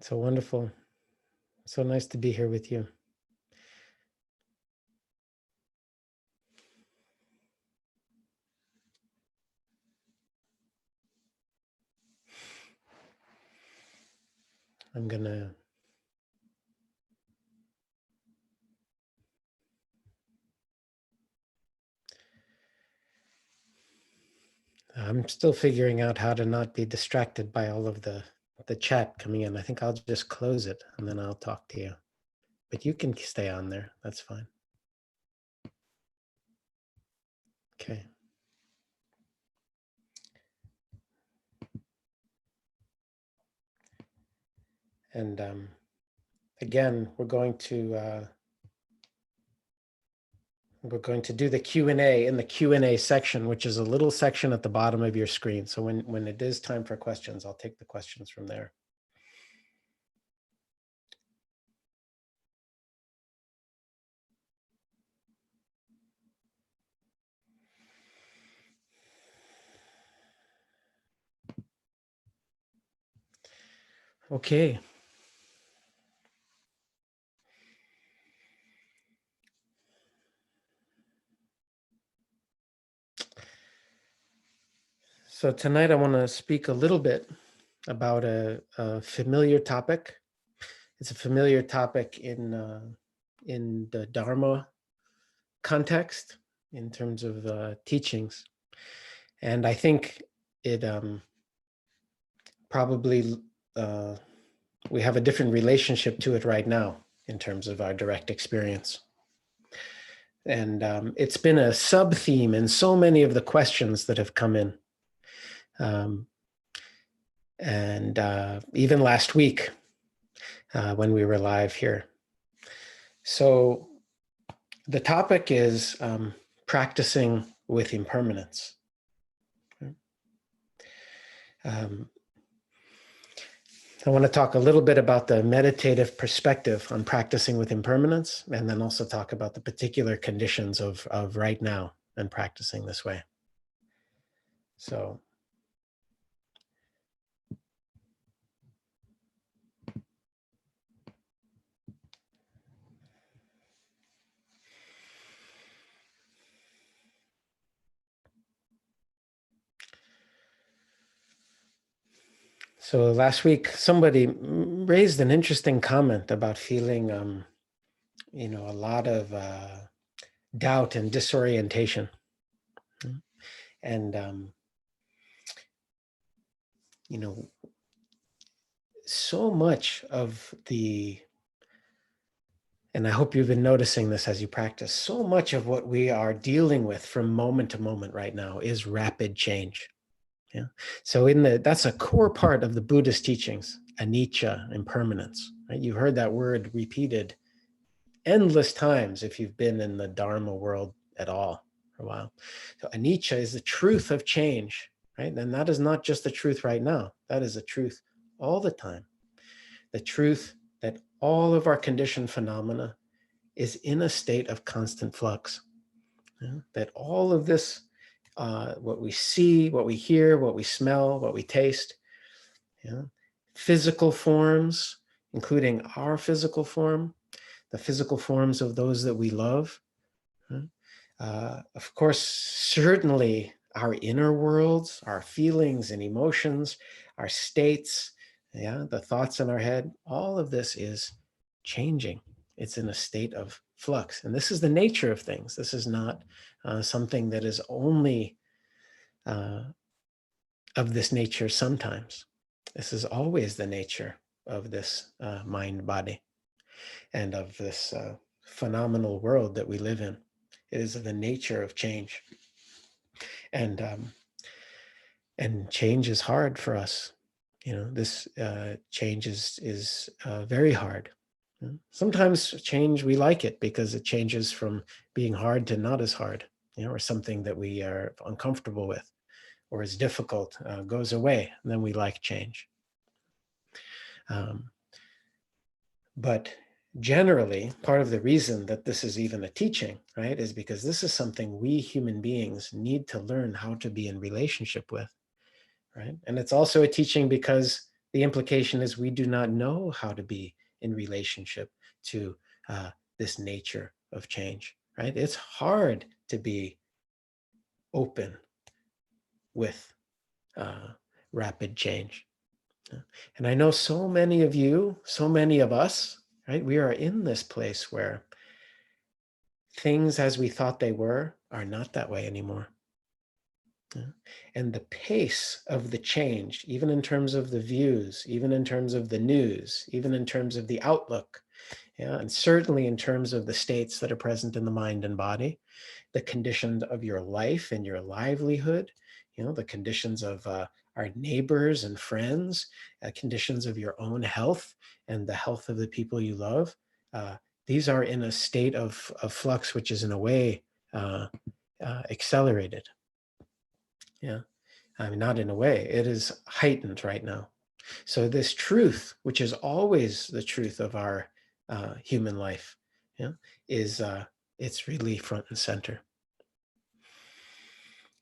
So wonderful. So nice to be here with you. I'm still figuring out how to not be distracted by all of the chat coming in. I think I'll just close it and then I'll talk to you. But you can stay on there. That's fine. Okay. And again, we're going to do the Q&A in the Q&A section, which is a little section at the bottom of your screen. So when it is time for questions, I'll take the questions from there. Okay. So tonight I want to speak a little bit about a familiar topic. It's a familiar topic in the Dharma context in terms of teachings. And I think it probably we have a different relationship to it right now in terms of our direct experience. And it's been a sub-theme in so many of the questions that have come in. And even last week when we were live here. So the topic is practicing with impermanence. I want to talk a little bit about the meditative perspective on practicing with impermanence, and then also talk about the particular conditions of right now and practicing this way. So last week, somebody raised an interesting comment about feeling, a lot of doubt and disorientation. And, so much of and I hope you've been noticing this as you practice, so much of what we are dealing with from moment to moment right now is rapid change. Yeah. So that's a core part of the Buddhist teachings, anicca, impermanence. Right? You've heard that word repeated endless times if you've been in the Dharma world at all for a while. So anicca is the truth of change, right? And that is not just the truth right now. That is the truth all the time. The truth that all of our conditioned phenomena is in a state of constant flux. Yeah? That all of this, what we see, what we hear, what we smell, what we taste, physical forms, including our physical form, the physical forms of those that we love. Of course, certainly our inner worlds, our feelings and emotions, our states, the thoughts in our head, all of this is changing. It's in a state of flux. And this is the nature of things. This is not something that is only of this nature sometimes. This is always the nature of this mind-body and of this phenomenal world that we live in. It is the nature of change. And change is hard for us. This change is very hard. Sometimes change, we like it because it changes from being hard to not as hard, or something that we are uncomfortable with or is difficult goes away, and then we like change. But generally, part of the reason that this is even a teaching, right, is because this is something we human beings need to learn how to be in relationship with, right? And it's also a teaching because the implication is we do not know how to be in relationship to this nature of change, right? It's hard to be open with rapid change. And I know so many of you, so many of us, right? We are in this place where things as we thought they were are not that way anymore. And the pace of the change, even in terms of the views, even in terms of the news, even in terms of the outlook, and certainly in terms of the states that are present in the mind and body, the conditions of your life and your livelihood, the conditions of our neighbors and friends, conditions of your own health and the health of the people you love. These are in a state of flux, which is in a way accelerated. Yeah, I mean, not in a way, it is heightened right now. So this truth, which is always the truth of our human life, is it's really front and center.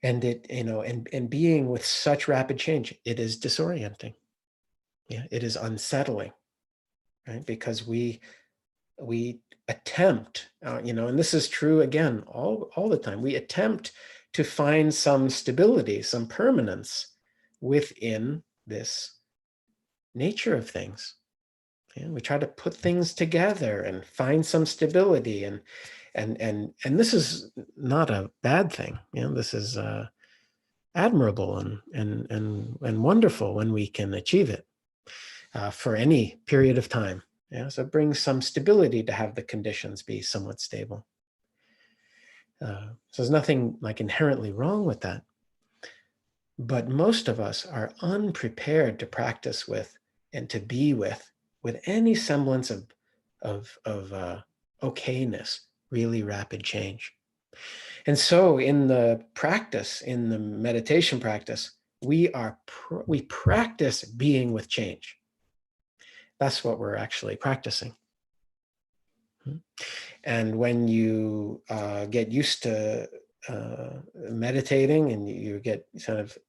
And it, and being with such rapid change, it is disorienting. Yeah, it is unsettling, right? Because we attempt, and this is true again all the time. We attempt to find some stability, some permanence within this nature of things. We try to put things together and find some stability, and this is not a bad thing. This is admirable and wonderful when we can achieve it for any period of time. So it brings some stability to have the conditions be somewhat stable. So there's nothing like inherently wrong with that. But most of us are unprepared to practice with and to be with any semblance of okayness, really rapid change. And so in the practice, in the meditation practice, we practice being with change. That's what we're actually practicing. And when you get used to meditating, and you get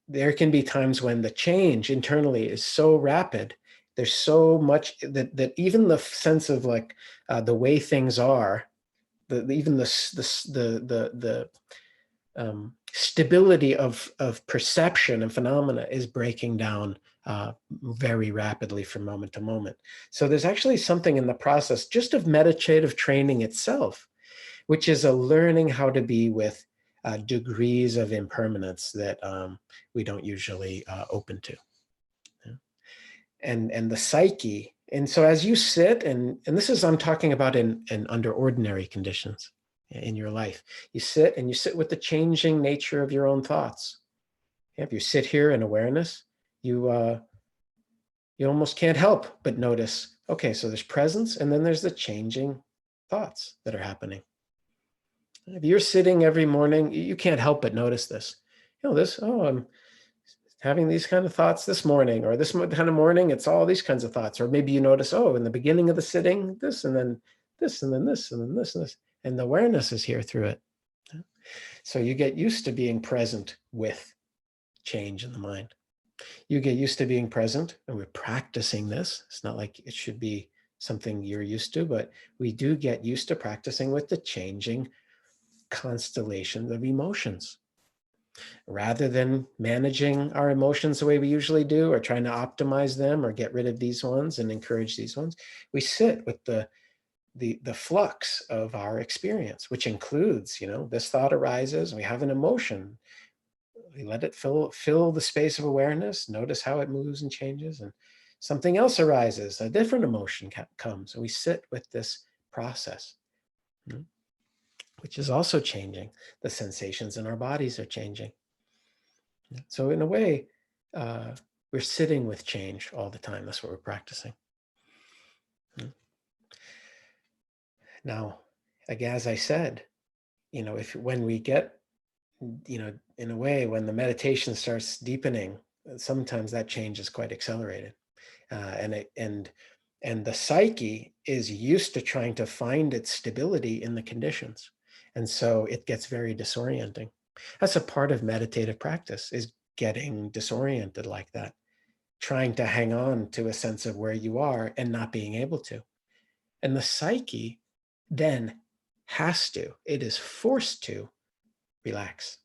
there can be times when the change internally is so rapid, there's so much that even the sense of like the way things are, even the stability of perception and phenomena is breaking down very rapidly from moment to moment. So there's actually something in the process just of meditative training itself, which is a learning how to be with degrees of impermanence that we don't usually open to. And the psyche. And so as you sit, and this is, I'm talking about in under ordinary conditions in your life, you sit with the changing nature of your own thoughts. If you sit here in awareness, you almost can't help but notice, okay, so there's presence, and then there's the changing thoughts that are happening. If you're sitting every morning, you can't help but notice this. I'm having these kind of thoughts this morning, or this kind of morning, it's all these kinds of thoughts. Or maybe you notice, in the beginning of the sitting, this, and then this, and then this, and then this, and this. And the awareness is here through it. So you get used to being present with change in the mind. You get used to being present, and we're practicing this. It's not like it should be something you're used to, but we do get used to practicing with the changing constellations of emotions. Rather than managing our emotions the way we usually do, or trying to optimize them or get rid of these ones and encourage these ones, we sit with the flux of our experience, which includes, this thought arises, we have an emotion, we let it fill the space of awareness, notice how it moves and changes, and something else arises, a different emotion comes, and we sit with this process, which is also changing. The sensations in our bodies are changing. So in a way, we're sitting with change all the time. That's what we're practicing. Now, again, as I said, when we get, in a way, when the meditation starts deepening, sometimes that change is quite accelerated. And the psyche is used to trying to find its stability in the conditions. And so it gets very disorienting. That's a part of meditative practice, is getting disoriented like that. trying to hang on to a sense of where you are and not being able to. And the psyche then it is forced to relax.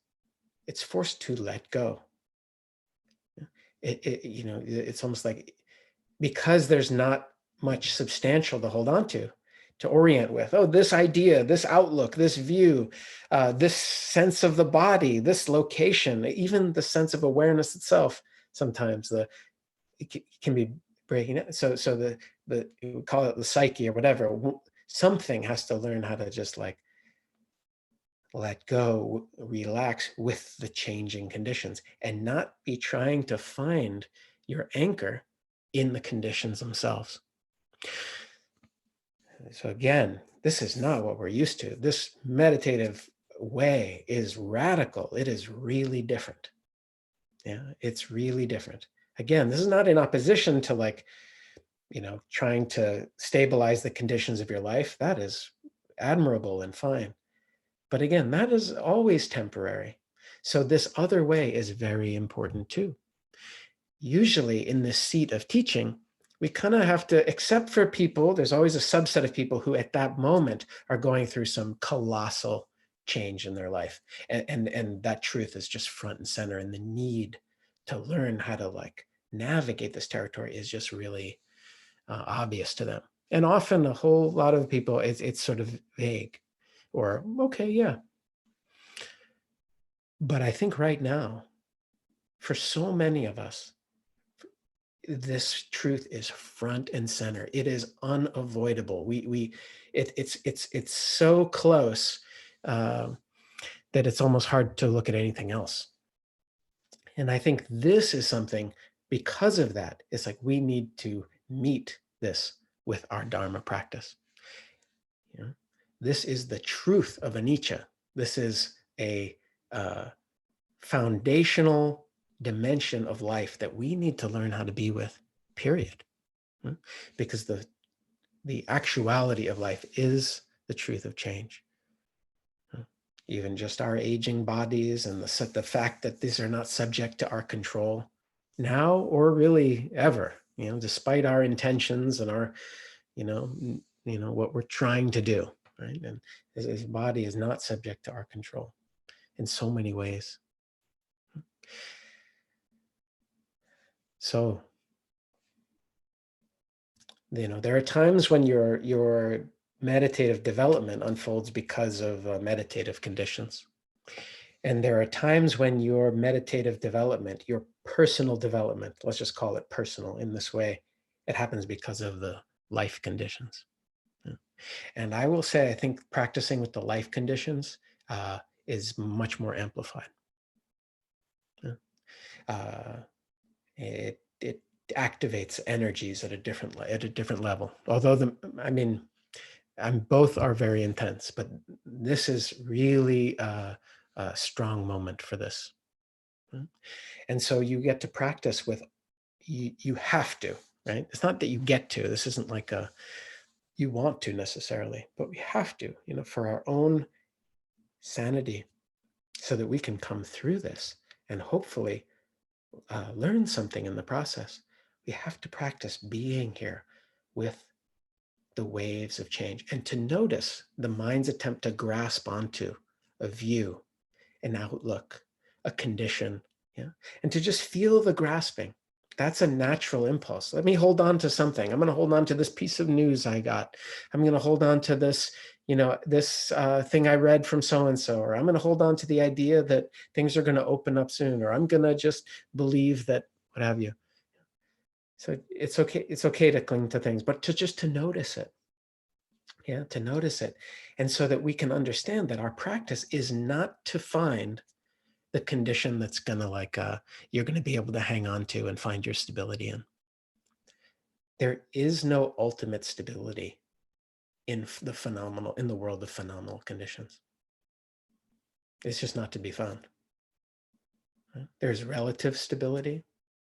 It's forced to let go. It's almost like, because there's not much substantial to hold on to orient with. Oh, this idea, this outlook, this view, this sense of the body, this location, even the sense of awareness itself, sometimes it can be breaking it. So we call it the psyche or whatever. Something has to learn how to just like let go, relax with the changing conditions, and not be trying to find your anchor in the conditions themselves. So again, this is not what we're used to. This meditative way is radical. It is really different. Yeah, it's really different. Again, this is not in opposition to like, trying to stabilize the conditions of your life. That is admirable and fine. But again, that is always temporary. So this other way is very important too. Usually in this seat of teaching, we kind of have to, except for people, there's always a subset of people who at that moment are going through some colossal change in their life. And that truth is just front and center. And the need to learn how to like navigate this territory is just really obvious to them. And often a whole lot of people, it's sort of vague or, okay, yeah. But I think right now, for so many of us, this truth is front and center. It is unavoidable. It's so close that it's almost hard to look at anything else. And I think this is something, because of that, it's like we need to meet this with our Dharma practice. This is the truth of anicca. This is a foundational dimension of life that we need to learn how to be with, period. Because the actuality of life is the truth of change. Even just our aging bodies and the fact that these are not subject to our control now or really ever, despite our intentions and our, what we're trying to do, right? And his body is not subject to our control in so many ways. So, there are times when your meditative development unfolds because of meditative conditions. And there are times when your meditative development, your personal development, let's just call it personal in this way, it happens because of the life conditions. And I will say, I think practicing with the life conditions is much more amplified. It activates energies at a different level. Although both are very intense, but this is really a strong moment for this. And so you get to practice with, you have to, right? It's not that you get to, this isn't like you want to necessarily, but we have to, for our own sanity, so that we can come through this and hopefully learn something in the process. We have to practice being here with the waves of change and to notice the mind's attempt to grasp onto a view, an outlook, a condition, and to just feel the grasping. That's a natural impulse. Let me hold on to something. I'm going to hold on to this piece of news I got. I'm going to hold on to this, this thing I read from so-and-so, or I'm going to hold on to the idea that things are going to open up soon, or I'm going to just believe that, what have you. So it's okay. It's okay to cling to things, but to notice it. Yeah, to notice it. And so that we can understand that our practice is not to find the condition that's going to you're going to be able to hang on to and find your stability in. There is no ultimate stability in the world of phenomenal conditions. It's just not to be found. There's relative stability,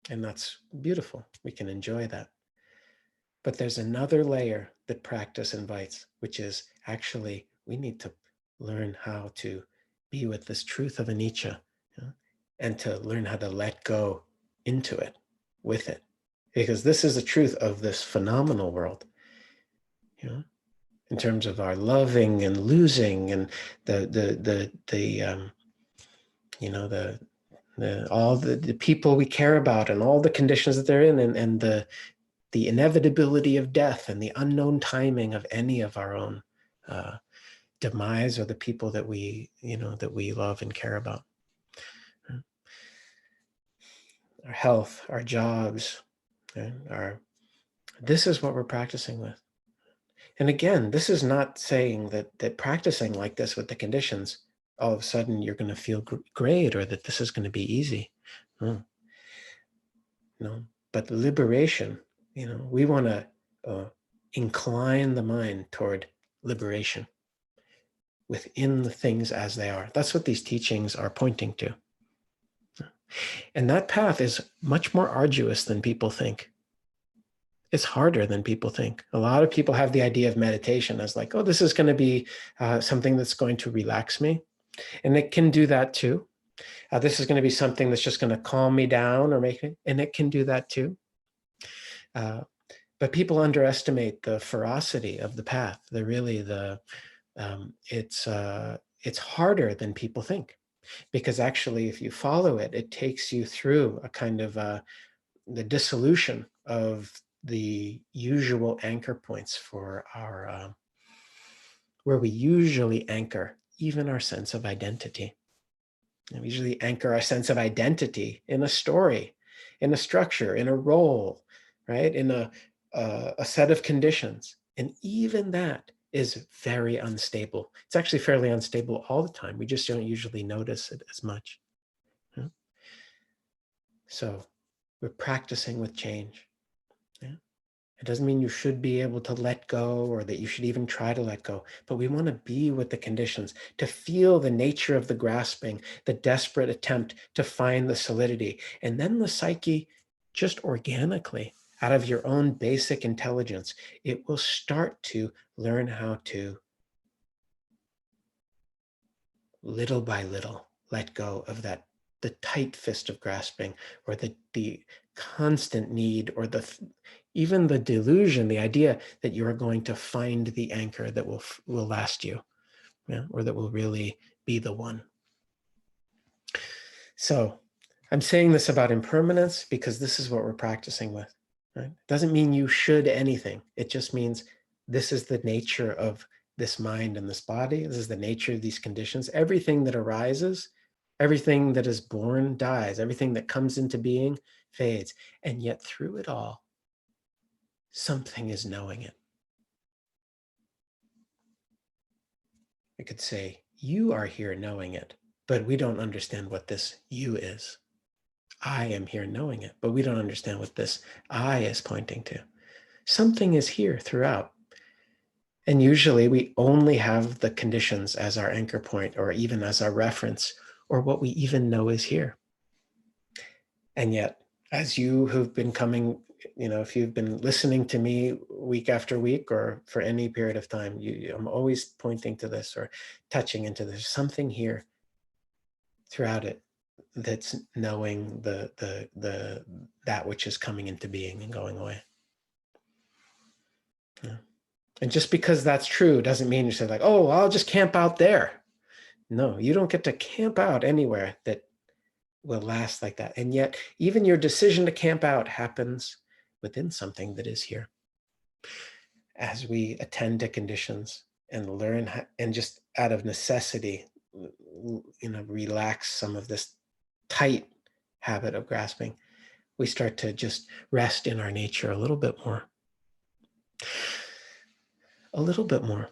and that's beautiful. We can enjoy that. But there's another layer that practice invites, which is actually we need to learn how to be with this truth of anicca, and to learn how to let go into it, with it, because this is the truth of this phenomenal world, you know, in terms of our loving and losing and the you know, the all the people we care about and all the conditions that they're in, and the inevitability of death and the unknown timing of any of our own demise or the people that we, you know, that we love and care about. Our health, our jobs, this is what we're practicing with. And again, this is not saying that practicing like this with the conditions, all of a sudden you're going to feel great or that this is going to be easy. No. No. But liberation, you know, we want to incline the mind toward liberation within the things as they are. That's what these teachings are pointing to. And that path is much more arduous than people think. It's harder than people think. A lot of people have the idea of meditation as like, oh, this is going to be something that's going to relax me. And it can do that too. This is going to be something that's just going to calm me down or make me, and it can do that too. But people underestimate the ferocity of the path. They're really it's harder than people think, because actually, if you follow it, it takes you through a kind of the dissolution of the usual anchor points for our, where we usually anchor even our sense of identity. And we usually anchor our sense of identity in a story, in a structure, in a role, right? In a set of conditions. And even that is very unstable. It's actually fairly unstable all the time. We just don't usually notice it as much. Yeah? So we're practicing with change. Yeah? It doesn't mean you should be able to let go or that you should even try to let go, but we want to be with the conditions, to feel the nature of the grasping, the desperate attempt to find the solidity. And then the psyche, just organically, out of your own basic intelligence, it will start to learn how to, little by little, let go of that, the tight fist of grasping, or the constant need, or even the delusion, the idea that you are going to find the anchor that will last you, yeah, or that will really be the one. So I'm saying this about impermanence because this is what we're practicing with. Right? It doesn't mean you should anything. It just means this is the nature of this mind and this body. This is the nature of these conditions. Everything that arises, everything that is born dies. Everything that comes into being fades. And yet through it all, something is knowing it. I could say, you are here knowing it, but we don't understand what this you is. I am here knowing it, but we don't understand what this I is pointing to. Something is here throughout. And usually we only have the conditions as our anchor point, or even as our reference, or what we even know is here. And yet, as you who've been coming, you know, if you've been listening to me week after week or for any period of time, I'm always pointing to this or touching into this. Something here throughout it that's knowing that which is coming into being and going away. Yeah. And just because that's true doesn't mean you say like, oh, I'll just camp out there. No, you don't get to camp out anywhere that will last like that. And yet even your decision to camp out happens within something that is here. As we attend to conditions and learn and just out of necessity, you know, relax some of this tight habit of grasping, we start to just rest in our nature a little bit more. A little bit more.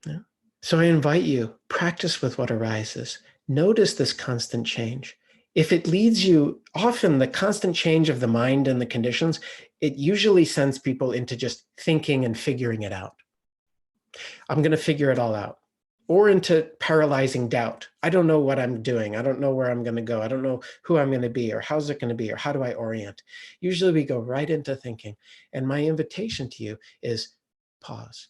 Yeah. So I invite you, practice with what arises. Notice this constant change. If it leads you, often the constant change of the mind and the conditions, it usually sends people into just thinking and figuring it out. I'm going to figure it all out. Or into paralyzing doubt. I don't know what I'm doing. I don't know where I'm going to go. I don't know who I'm going to be, or how's it going to be, or how do I orient? Usually we go right into thinking. And my invitation to you is pause.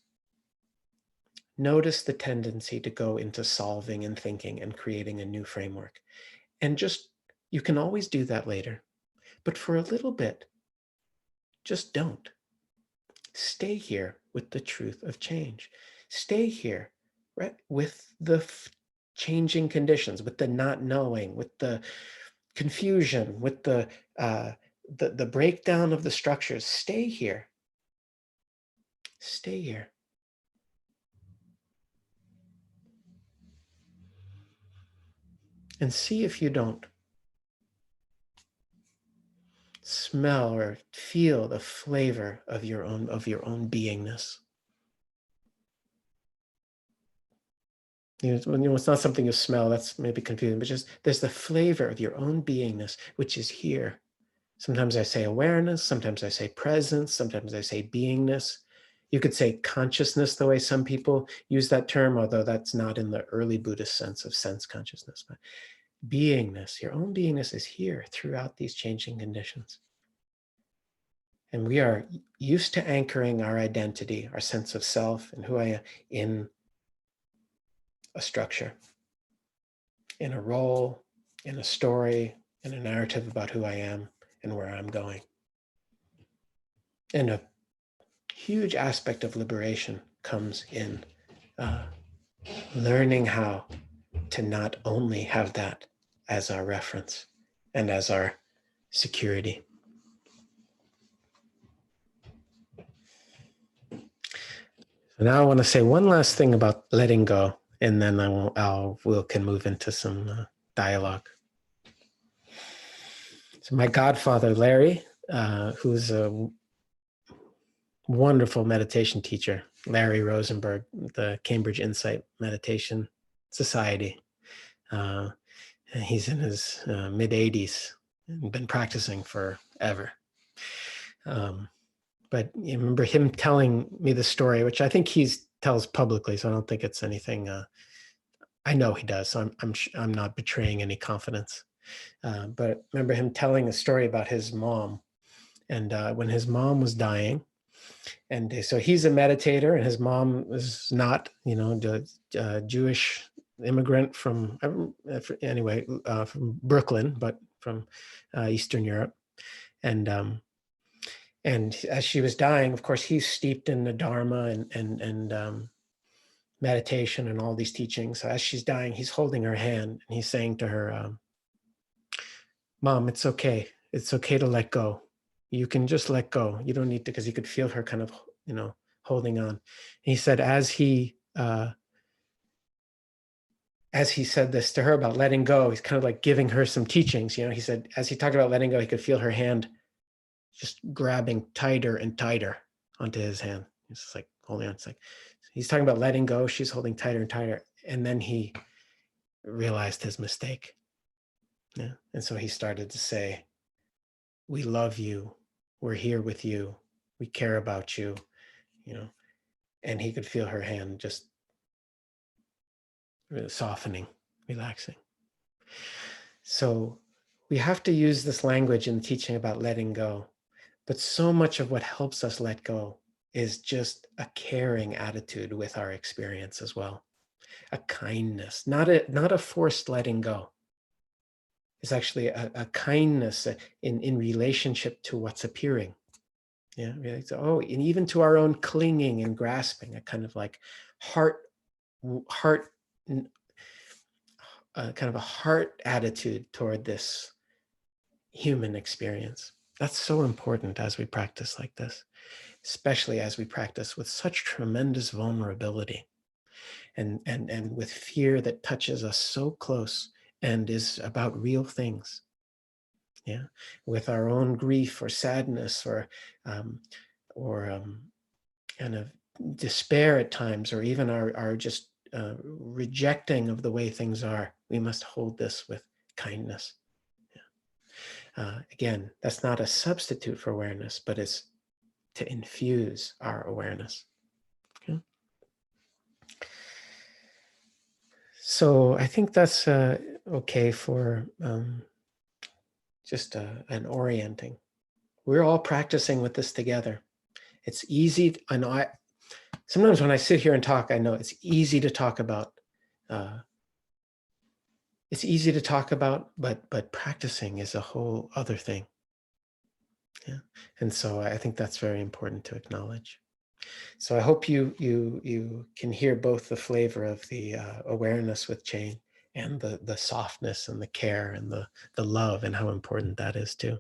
Notice the tendency to go into solving and thinking and creating a new framework. And just, you can always do that later. But for a little bit, Just don't. Stay here with the truth of change. Stay here, right, with the changing conditions, with the not knowing, with the confusion, with the breakdown of the structures. Stay here. Stay here. And see if you don't smell or feel the flavor of your own beingness. It's not something you smell, that's maybe confusing, but just there's the flavor of your own beingness, which is here. Sometimes I say awareness, sometimes I say presence, sometimes I say beingness. You could say consciousness, the way some people use that term, although that's not in the early Buddhist sense of sense consciousness. But beingness, your own beingness is here throughout these changing conditions. And we are used to anchoring our identity, our sense of self and who I am in a structure, in a role, in a story, in a narrative about who I am and where I'm going. And a huge aspect of liberation comes in learning how to not only have that as our reference and as our security. So now I want to say one last thing about letting go, and then we can move into some dialogue. So my godfather, Larry, who's a wonderful meditation teacher, Larry Rosenberg, the Cambridge Insight Meditation Society. He's in his mid-80s and been practicing forever. But you remember him telling me the story, which I think he tells publicly, so I don't think it's anything. I know he does, so I'm not betraying any confidence. But remember him telling a story about his mom, and when his mom was dying, and so he's a meditator, and his mom was not, Jewish immigrant from Brooklyn, but from Eastern Europe, and as she was dying, of course, he's steeped in the Dharma and meditation and all these teachings. So as she's dying, he's holding her hand and he's saying to her, "Mom, it's okay. It's okay to let go. You can just let go. You don't need to," because he could feel her kind of, holding on. And he said, as he said this to her about letting go, he's kind of like giving her some teachings. He said, as he talked about letting go, he could feel her hand just grabbing tighter and tighter onto his hand. It's just like holding on. It's like he's talking about letting go. She's holding tighter and tighter. And then he realized his mistake. Yeah. And so he started to say, "We love you. We're here with you. We care about you." And he could feel her hand just really softening, relaxing. So we have to use this language in the teaching about letting go. But so much of what helps us let go is just a caring attitude with our experience as well. A kindness, not a forced letting go. It's actually a kindness in relationship to what's appearing. Yeah. So, and even to our own clinging and grasping, a kind of like heart, kind of a heart attitude toward this human experience. That's so important as we practice like this, especially as we practice with such tremendous vulnerability and with fear that touches us so close and is about real things. Yeah, with our own grief or sadness or kind of despair at times, or even our just rejecting of the way things are, we must hold this with kindness. Again, that's not a substitute for awareness, but it's to infuse our awareness. Okay. So I think that's okay for just an orienting. We're all practicing with this together. It's easy. I know sometimes when I sit here and talk, I know it's easy to talk about. It's easy to talk about, but practicing is a whole other thing. Yeah. And so I think that's very important to acknowledge. So I hope you can hear both the flavor of the awareness with change and the softness and the care and the love and how important that is too.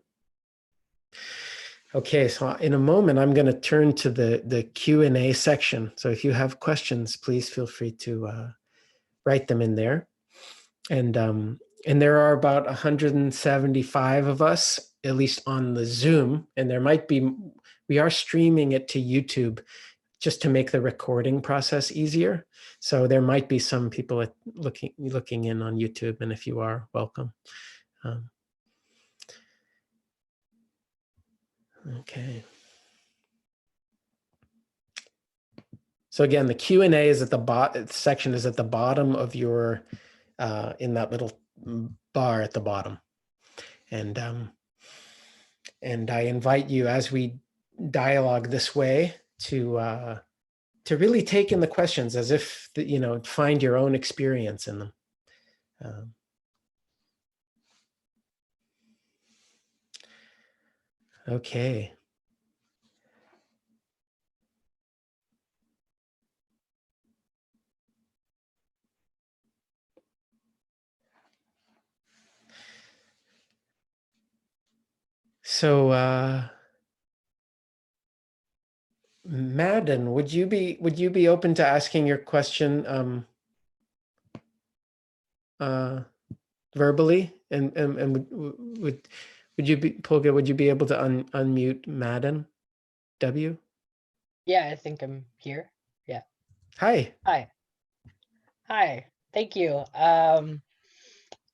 Okay, so in a moment, I'm going to turn to the Q&A section. So if you have questions, please feel free to write them in there. And there are about 175 of us, at least on the Zoom, and we are streaming it to YouTube just to make the recording process easier. So there might be some people looking in on YouTube, and if you are, welcome. Okay. So again, the Q&A is at the bottom. Section is at the bottom of your in that little bar at the bottom, and I invite you, as we dialogue this way, to really take in the questions as if find your own experience in them. Okay. So Madden, would you be open to asking your question verbally? And would you be, Polga, would you be able to unmute Madden W? Yeah, I think I'm here. Yeah. Hi. Hi. Thank you.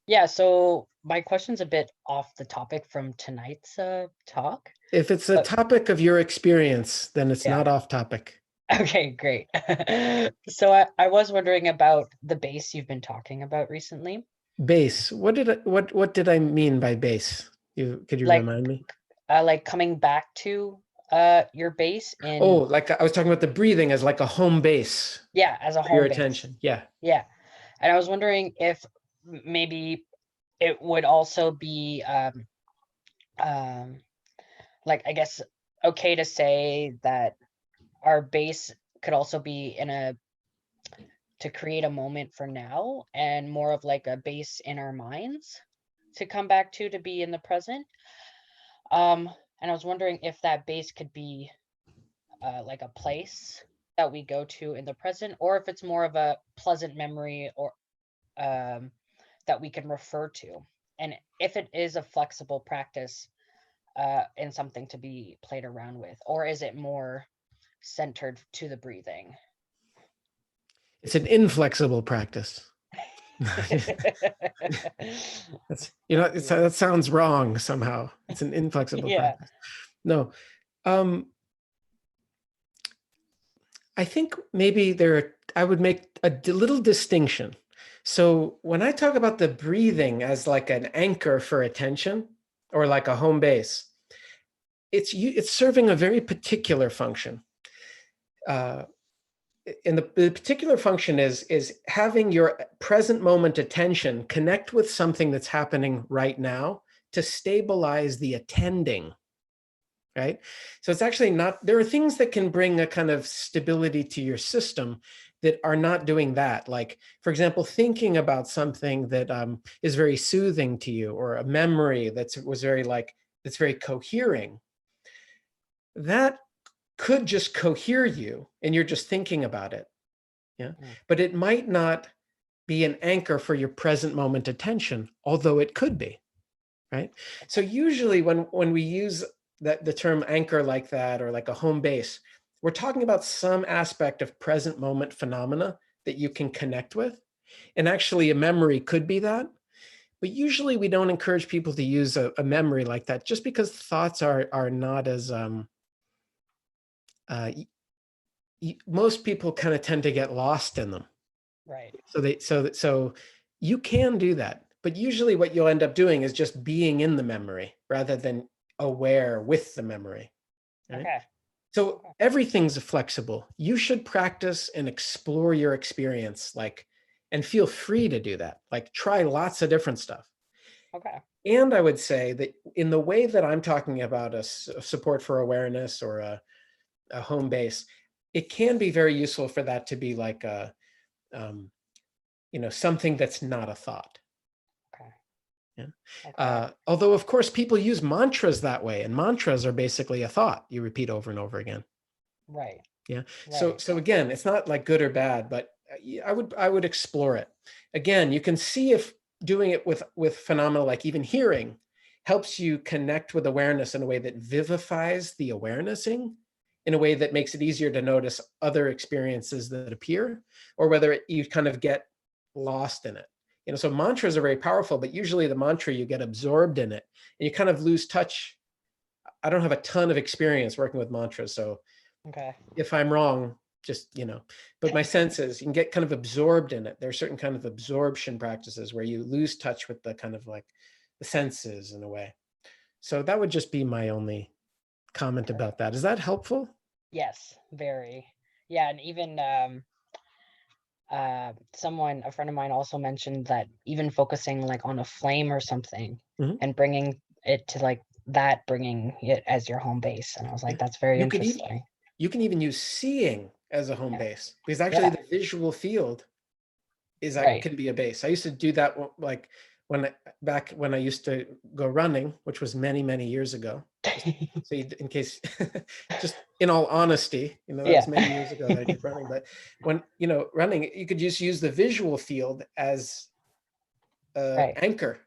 Yeah, so my question's a bit off the topic from tonight's talk. If it's a topic of your experience, then it's not off topic. Okay, great. So I was wondering about the base you've been talking about recently. Base. What did I mean by base? Could you remind me? Like coming back to your base in. Oh, like I was talking about the breathing as like a home base. Yeah, as a home your base. Attention. Yeah. Yeah. And I was wondering if maybe it would also be like, I guess, okay to say that our base could also be to create a moment for now, and more of like a base in our minds to come back to be in the present. And I was wondering if that base could be like a place that we go to in the present, or if it's more of a pleasant memory or that we can refer to, and if it is a flexible practice and something to be played around with, or is it more centered to the breathing? It's an inflexible practice. That's, that sounds wrong somehow. It's an inflexible practice. No. I think maybe I would make a little distinction. So when I talk about the breathing as like an anchor for attention or like a home base, it's serving a very particular function. And the particular function is having your present moment attention connect with something that's happening right now to stabilize the attending. Right? So it's actually not, there are things that can bring a kind of stability to your system that are not doing that. Like, for example, thinking about something that is very soothing to you, or a memory that's very cohering. That could just cohere you and you're just thinking about it. Yeah. But it might not be an anchor for your present moment attention, although it could be. Right. So usually when we use the term anchor like that, or like a home base, we're talking about some aspect of present moment phenomena that you can connect with. And actually a memory could be that. But usually we don't encourage people to use a memory like that, just because thoughts are not as, most people kind of tend to get lost in them. Right. So you can do that. But usually what you'll end up doing is just being in the memory rather than aware with the memory. Right? Okay. So everything's flexible. You should practice and explore your experience, and feel free to do that. Like, try lots of different stuff. Okay. And I would say that in the way that I'm talking about a support for awareness or a home base, it can be very useful for that to be like a, something that's not a thought. Okay. Yeah. Okay. Although, of course, people use mantras that way, and mantras are basically a thought you repeat over and over again. Right. Yeah. Right. So again, it's not like good or bad, but I would explore it. Again, you can see if doing it with phenomena like even hearing helps you connect with awareness in a way that vivifies the awarenessing, in a way that makes it easier to notice other experiences that appear, or whether you kind of get lost in it. So mantras are very powerful, but usually the mantra, you get absorbed in it and you kind of lose touch. I don't have a ton of experience working with mantras, so Okay. if I'm wrong, just, but my sense is you can get kind of absorbed in it. There are certain kind of absorption practices where you lose touch with the kind of like the senses in a way. So that would just be my only comment Okay. about that. Is that helpful? Yes, very. Yeah, and even a friend of mine also mentioned that even focusing like on a flame or something Mhm. and bringing it to like that, bringing it as your home base. And I was Yeah. like, that's very You could even interesting. you can even use seeing as a home Yeah. base, because actually Yeah. the visual field Right. can be a base. I used to do that like back when I used to go running, which was many, many years ago. Just so in case, just in all honesty, that Yeah. was many years ago that I did running. But when, running, you could just use the visual field as an Right. anchor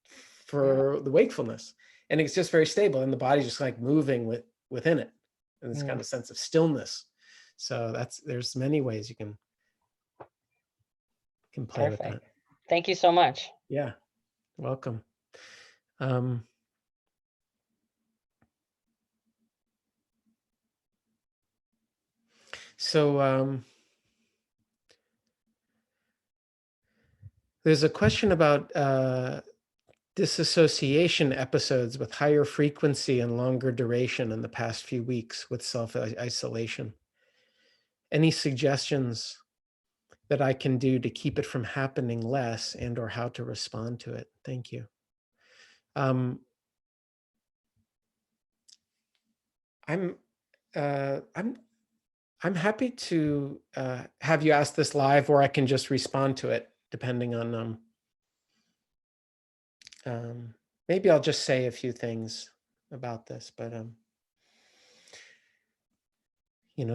Yeah. for the wakefulness. And it's just very stable and the body's just like moving within it. And this kind Mm, of sense of stillness. So there's many ways you can play with perfect. that. Thank you so much. Yeah. Welcome. Um, so there's a question about disassociation episodes with higher frequency and longer duration in the past few weeks with self-isolation. Any suggestions that I can do to keep it from happening less, and or how to respond to it? Thank you. Um, I'm uh, I'm I'm happy to have you ask this live, or I can just respond to it, depending on. Maybe I'll just say a few things about this, but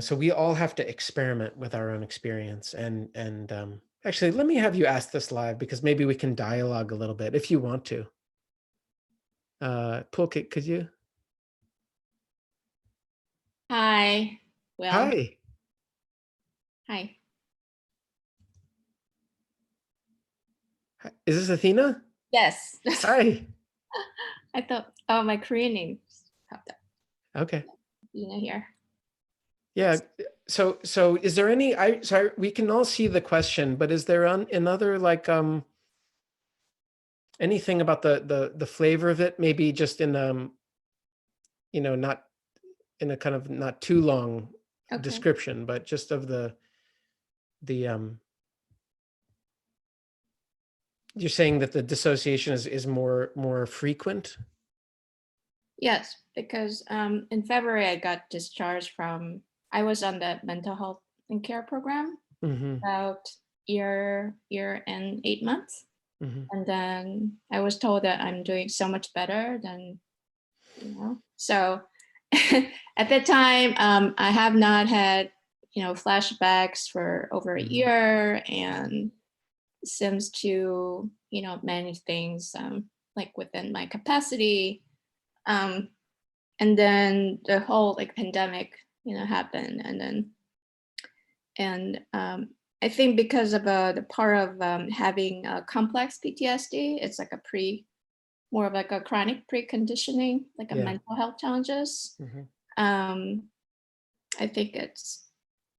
so we all have to experiment with our own experience, and actually, let me have you ask this live, because maybe we can dialogue a little bit if you want to. Pulkit, could you? Hi. Well, Hi. hi. Is this Athena? Yes. Hi. I thought, oh, my Korean name popped up. Okay. Athena here. Yeah. So is there any? Sorry, we can all see the question, but is there another like anything about the flavor of it? Maybe just in not in a kind of not too long Okay. description, but just of the you're saying that the dissociation is more frequent? Yes, because in February I got discharged from, I was on the mental health and care program Mm-hmm. about year and 8 months. Mm-hmm. And then I was told that I'm doing so much better than, So at that time, I have not had, flashbacks for over a Mhm. year, and seems to, manage things like within my capacity. And then the whole like pandemic, happened, and I think because of the part of having a complex PTSD, it's like more of like a chronic preconditioning, like a Yeah. mental health challenges. Mm-hmm. I think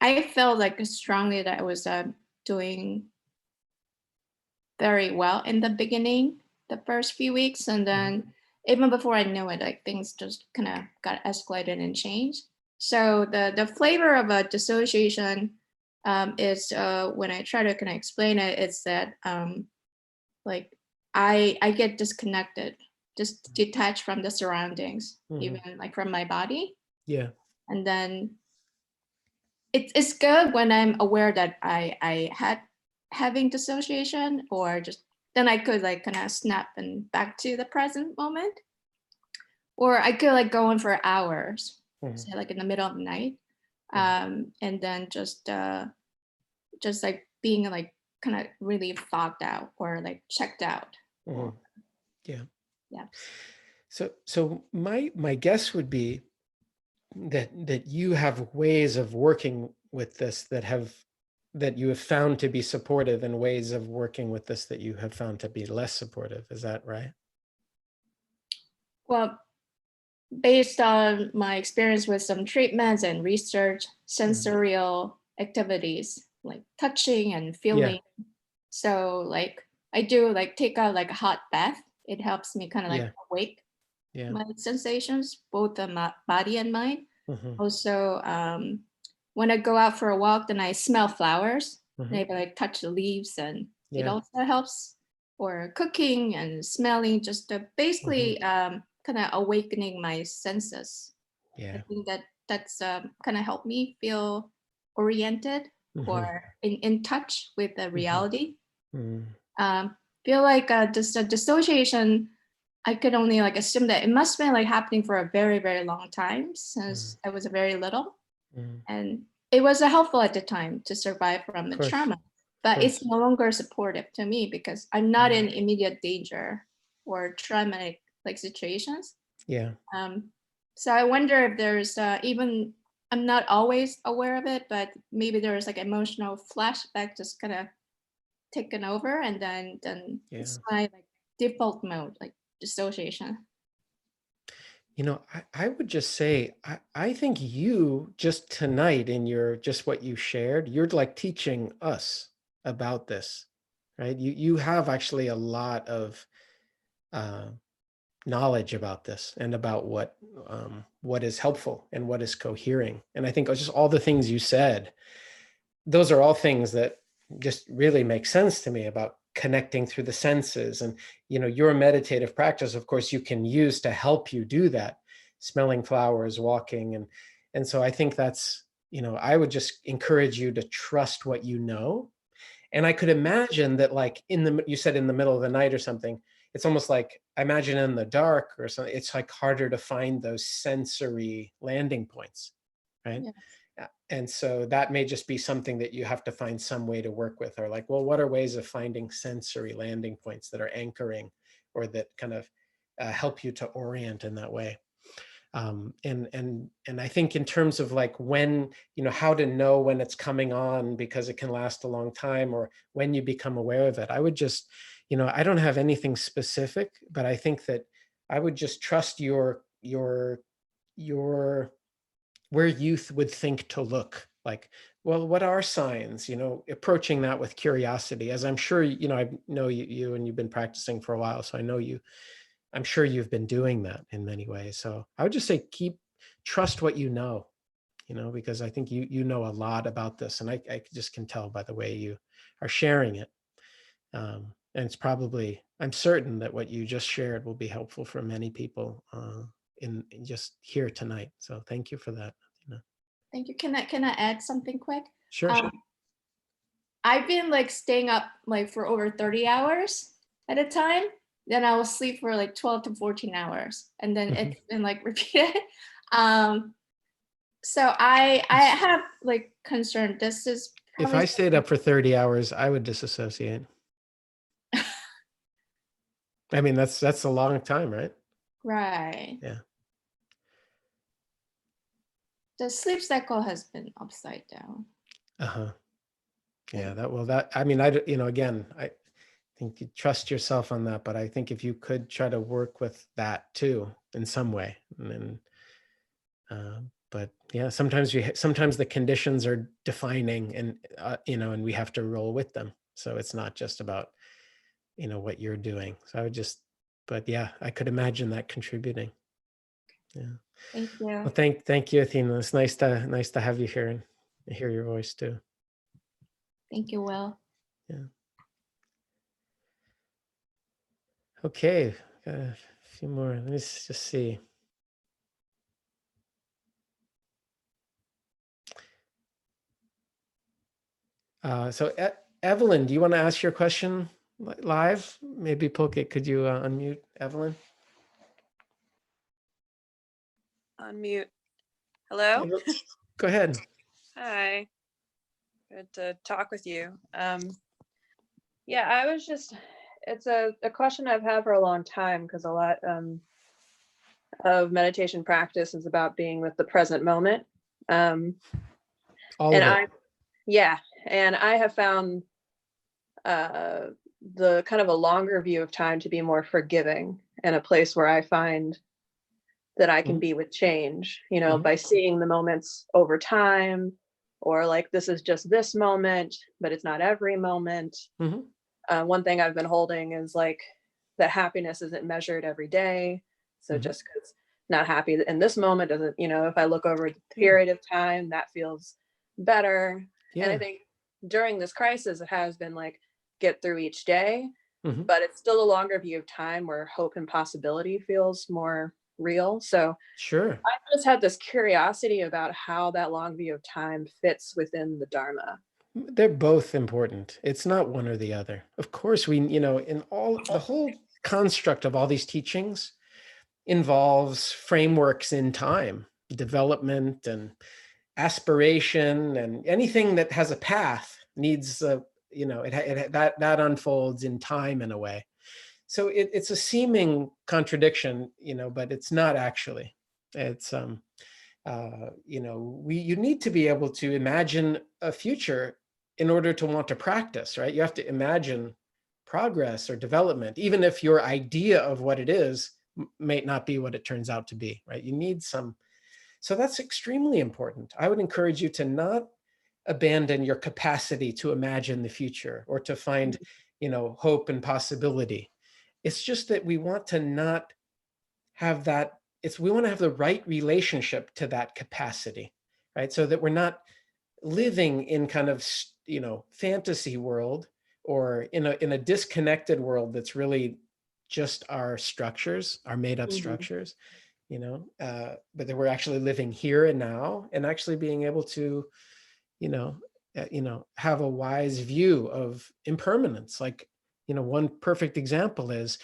I felt like strongly that I was doing very well in the beginning, the first few weeks. And then even before I knew it, like things just kind of got escalated and changed. So the flavor of a dissociation is when I try to kind of explain it, it's that like I get disconnected, just detached from the surroundings, Mhm. even like from my body. Yeah. And then it's good when I'm aware that I had having dissociation, or just then I could like kind of snap and back to the present moment. Or I could like go on for hours, Mhm. say like in the middle of the night, and then just like being like kind of really fogged out or like checked out. Mhm. Yeah. Yeah. So my guess would be that you have ways of working with this that you have found to be supportive, and ways of working with this that you have found to be less supportive. Is that right? Well, based on my experience with some treatments and research, sensorial activities like touching and feeling. So like I do like take out like a hot bath. It helps me kind of like Yeah. awake Yeah. my sensations, both on my body and mind. Mhm. Also, when I go out for a walk, then I smell flowers. Mhm. Maybe like touch the leaves, and it Yeah. also helps. Or cooking and smelling, just to basically kind of awakening my senses. I Yeah. think that's kind of helped me feel oriented or in touch with the reality. Mhm. Feel like just a dissociation, I could only like assume that it must have been like happening for a very, very long time since I was very little. Mhm. And it was helpful at the time to survive from Of the course. trauma, but it's course. no longer supportive to me because I'm not in immediate danger or traumatic like situations. Yeah. So I wonder if there's even, I'm not always aware of it, but maybe there's like emotional flashback just kind of taken over, and then it's my like default mode, like dissociation. I would just say, I think you just tonight in just what you shared, you're like teaching us about this, right? You have actually a lot of uh, knowledge about this, and about what is helpful and what is cohering. And I think just all the things you said, those are all things that just really make sense to me about connecting through the senses. And your meditative practice, of course, you can use to help you do that, smelling flowers, walking. And so I think that's, I would just encourage you to trust what you know. And I could imagine that, like, you said in the middle of the night or something, it's almost like, I imagine in the dark or something, it's like harder to find those sensory landing points, right? Yeah. And so that may just be something that you have to find some way to work with, or like, well, what are ways of finding sensory landing points that are anchoring, or that kind of help you to orient in that way. And I think in terms of like when, how to know when it's coming on, because it can last a long time, or when you become aware of it, I would just, I don't have anything specific, but I think that I would just trust your where youth would think to look. Like, well, what are signs, approaching that with curiosity, as I'm sure, I know you and you've been practicing for a while, so I know I'm sure you've been doing that in many ways. So I would just say, trust what you know, because I think you know a lot about this, and I just can tell by the way you are sharing it. And it's probably, I'm certain that what you just shared will be helpful for many people in just here tonight. So thank you for that. Thank you. Can I add something quick? Sure. I've been like staying up like for over 30 hours at a time. Then I will sleep for like 12 to 14 hours. And then it's been like repeated. So I have like concern. This is If probably I stayed up for 30 hours, I would disassociate. I mean, that's a long time, right? right. Yeah. The sleep cycle has been upside down. Uh-huh. Yeah, I mean, again, I think you trust yourself on that, but I think if you could try to work with that too in some way, and then, but yeah, sometimes the conditions are defining, and and we have to roll with them. So it's not just about, what you're doing. So I would just, but yeah, I could imagine that contributing. Yeah. Thank you. Well, thank you, Athena. It's nice to have you here and hear your voice too. Thank you, Will. Yeah. Okay, got a few more. Let me just see. So Evelyn, do you want to ask your question live? Maybe Pulkit, could you unmute Evelyn? Unmute. Hello? Go ahead. Hi. Good to talk with you. Yeah, I was just, it's a question I've had for a long time because a lot of meditation practice is about being with the present moment. All And of it. yeah, and I have found the kind of a longer view of time to be more forgiving and a place where I find that I can be with change, you know, by seeing the moments over time, or like this is just this moment, but it's not every moment. One thing I've been holding is like that happiness isn't measured every day. So just because not happy in this moment doesn't, you know, if I look over a period of time, that feels better. Yeah. And I think during this crisis, it has been like get through each day, but it's still a longer view of time where hope and possibility feels more real. So Sure. I just had this curiosity about how that long view of time fits within the Dharma. They're both important. It's not one or the other. Of course, we, you know, in all the whole construct of all these teachings involves frameworks in time, development and aspiration, and anything that has a path needs you know, that unfolds in time in a way. So it's a seeming contradiction, you know, but it's not actually. It's you know, you need to be able to imagine a future in order to want to practice, right? You have to imagine progress or development, even if your idea of what it is may not be what it turns out to be, right? You need some. So that's extremely important. I would encourage you to not abandon your capacity to imagine the future or to find, you know, hope and possibility. It's just that we want to not have that. We want to have the right relationship to that capacity, right? So that we're not living in kind of, you know, fantasy world or in a disconnected world that's really just our structures, our made up structures, you know, but that we're actually living here and now and actually being able to, you know, have a wise view of impermanence. Like, you know, one perfect example is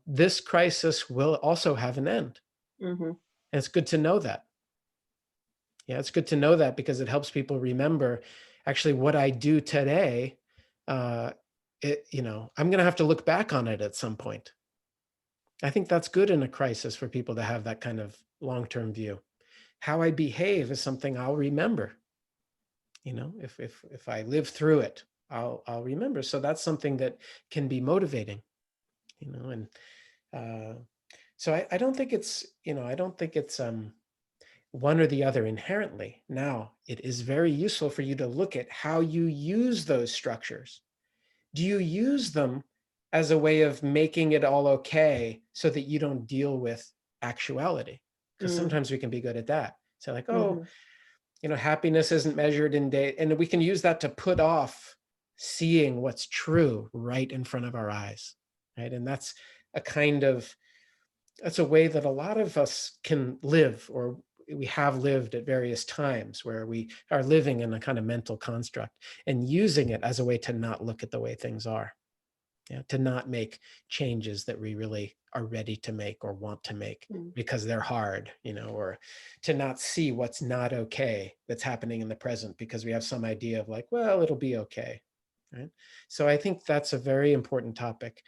this crisis will also have an end. And it's good to know that. Yeah, it's good to know that because it helps people remember actually what I do today. You know, I'm going to have to look back on it at some point. I think that's good in a crisis for people to have that kind of long-term view. How I behave is something I'll remember. You know, if I live through it, I'll remember. So that's something that can be motivating. You know, and so I don't think it's, you know, I don't think it's one or the other inherently. Now, it is very useful for you to look at how you use those structures. Do you use them as a way of making it all okay so that you don't deal with actuality? Because sometimes we can be good at that. So like, oh, you know, happiness isn't measured in day, and we can use that to put off seeing what's true right in front of our eyes, right? And that's a way that a lot of us can live, or we have lived at various times, where we are living in a kind of mental construct and using it as a way to not look at the way things are, to not make changes that we really are ready to make or want to make because they're hard, you know, or to not see what's not okay that's happening in the present because we have some idea of like, well, it'll be okay, right? So I think that's a very important topic.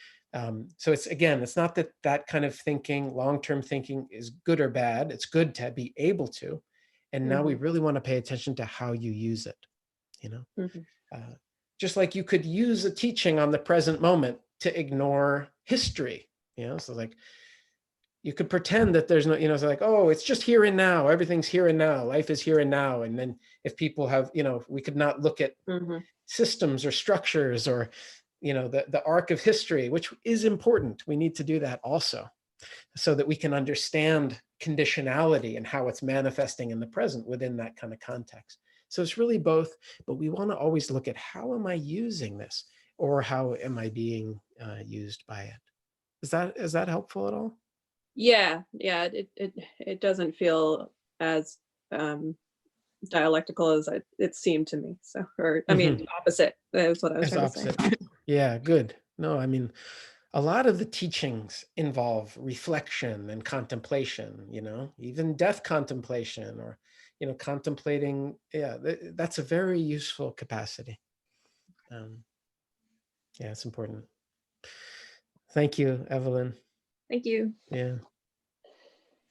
So it's not that kind of thinking, long-term thinking, is good or bad. It's good to be able to, and now we really want to pay attention to how you use it, you know. Just like you could use a teaching on the present moment to ignore history, you know, so like you could pretend that there's no, you know, so like, oh, it's just here and now, everything's here and now, life is here and now. And then if people have, you know, we could not look at systems or structures or, you know, the arc of history, which is important. We need to do that also so that we can understand conditionality and how it's manifesting in the present within that kind of context. So it's really both, but we want to always look at how am I using this, or how am I being used by it? Is that helpful at all? Yeah, it doesn't feel as dialectical as it seemed to me. So, or I mean, opposite. That was what I was As trying opposite. to say. Yeah, good. No, I mean, a lot of the teachings involve reflection and contemplation, even death contemplation, or, contemplating. Yeah, that's a very useful capacity. Yeah, it's important. Thank you, Evelyn. Thank you. Yeah.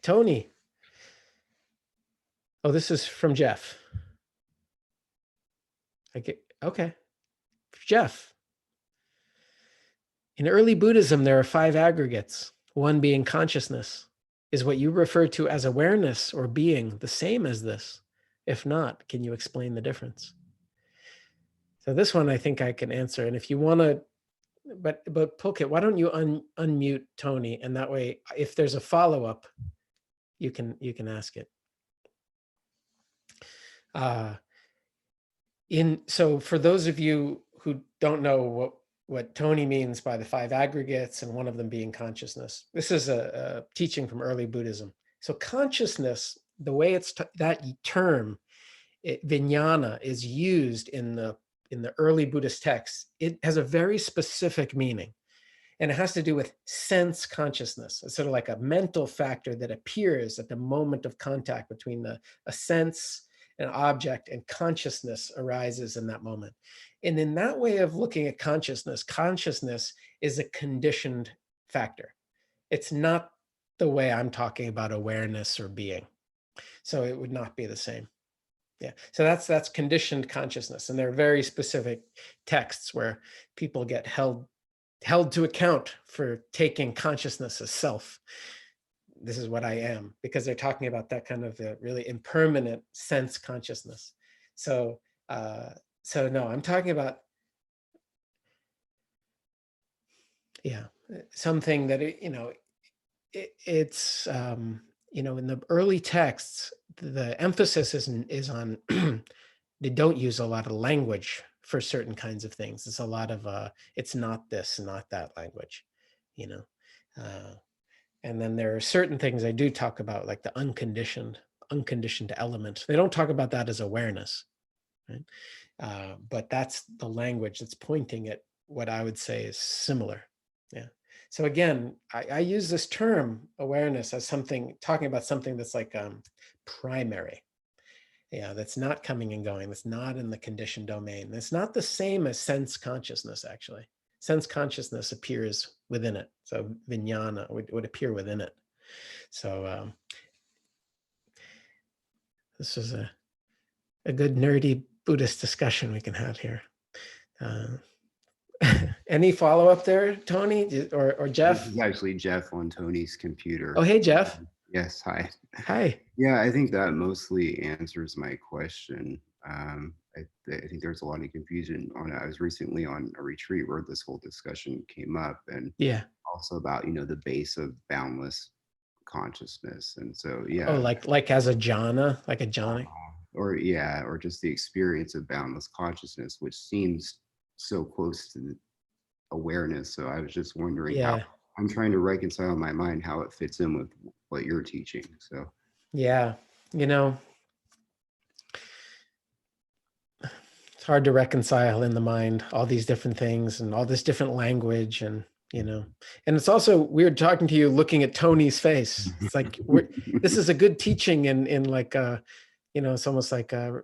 Tony. Oh, this is from Jeff. Okay. Jeff. In early Buddhism, there are 5 aggregates, one being consciousness. Is what you refer to as awareness or being the same as this? If not, can you explain the difference? So this one I think I can answer. And if you want to, but Pulkit, why don't you unmute Tony, and that way, if there's a follow-up, you can ask it. So for those of you who don't know what Tony means by the 5 aggregates, and one of them being consciousness, this is a teaching from early Buddhism. So consciousness, the way that term, vijnana, is used in the early Buddhist texts, it has a very specific meaning. And it has to do with sense consciousness. It's sort of like a mental factor that appears at the moment of contact between a sense, an object, and consciousness arises in that moment. And in that way of looking at consciousness is a conditioned factor. It's not the way I'm talking about awareness or being. So it would not be the same. Yeah, so that's conditioned consciousness. And there are very specific texts where people get held to account for taking consciousness as self. This is what I am, because they're talking about that kind of really impermanent sense consciousness. So no, I'm talking about, something that, it's, in the early texts, the emphasis is on, they don't use a lot of language for certain kinds of things. It's a lot of, it's not this, not that language, and then there are certain things I do talk about, like the unconditioned element. They don't talk about that as awareness, right? But that's the language that's pointing at what I would say is similar. Yeah. So again, I use this term awareness as talking about something that's like primary. Yeah, that's not coming and going. That's not in the conditioned domain. It's not the same as sense consciousness, actually. Sense consciousness appears within it. So vijnana would appear within it. So this is a good nerdy Buddhist discussion we can have here. Any follow-up there, Tony or Jeff? This is actually Jeff on Tony's computer. Oh, hey, Jeff. Yes, hi. Hi. Yeah, I think that mostly answers my question. I think there's a lot of confusion on it. I was recently on a retreat where this whole discussion came up, and also about, the base of boundless consciousness. And so, Oh, like as a jhana, like a jhana? Or just the experience of boundless consciousness, which seems so close to the awareness. So I was just wondering how, I'm trying to reconcile in my mind how it fits in with what you're teaching. So yeah, it's hard to reconcile in the mind all these different things and all this different language, and and it's also weird talking to you looking at Tony's face. It's like this is a good teaching in like it's almost like a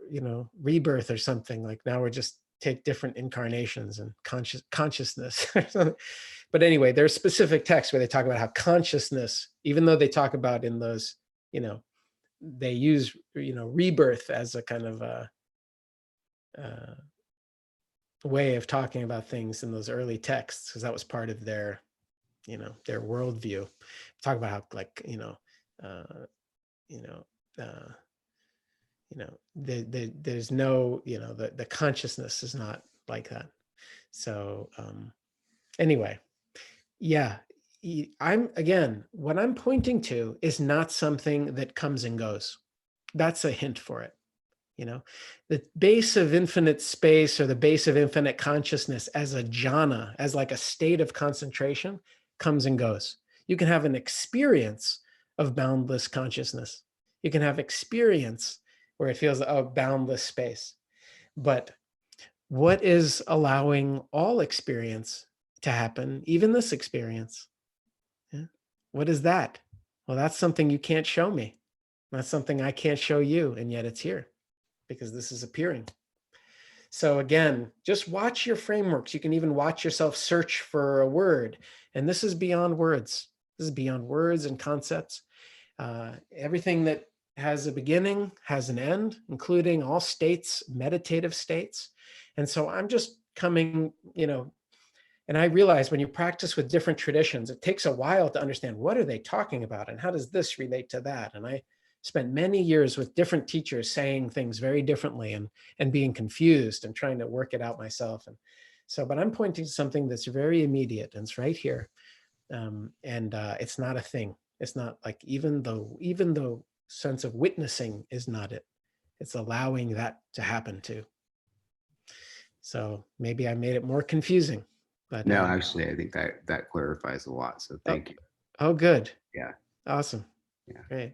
rebirth or something. Like now we're just take different incarnations and consciousness. But anyway, there's specific texts where they talk about how consciousness, even though they talk about in those, they use rebirth as a kind of a way of talking about things in those early texts, because that was part of their their worldview. Talk about how like there's no the consciousness is not like that. So anyway, what I'm pointing to is not something that comes and goes. That's a hint for it. The base of infinite space or the base of infinite consciousness as a jhana, as like a state of concentration, comes and goes. You can have an experience of boundless consciousness. You can have experience where it feels a boundless space. But what is allowing all experience to happen, even this experience? Yeah. What is that? Well, that's something you can't show me. That's something I can't show you, and yet it's here because this is appearing. So again, just watch your frameworks. You can even watch yourself search for a word. And this is beyond words. This is beyond words and concepts. Everything that has a beginning has an end, including all states, meditative states. And so I'm just coming, and I realize when you practice with different traditions, it takes a while to understand what are they talking about and how does this relate to that? And I spent many years with different teachers saying things very differently and being confused and trying to work it out myself. And so, but I'm pointing to something that's very immediate and it's right here. It's not a thing. It's not like, even though sense of witnessing is not it, it's allowing that to happen too. So maybe I made it more confusing, but no, actually, I think that clarifies a lot. So thank you. Oh, good. Yeah. Awesome. Yeah. Great.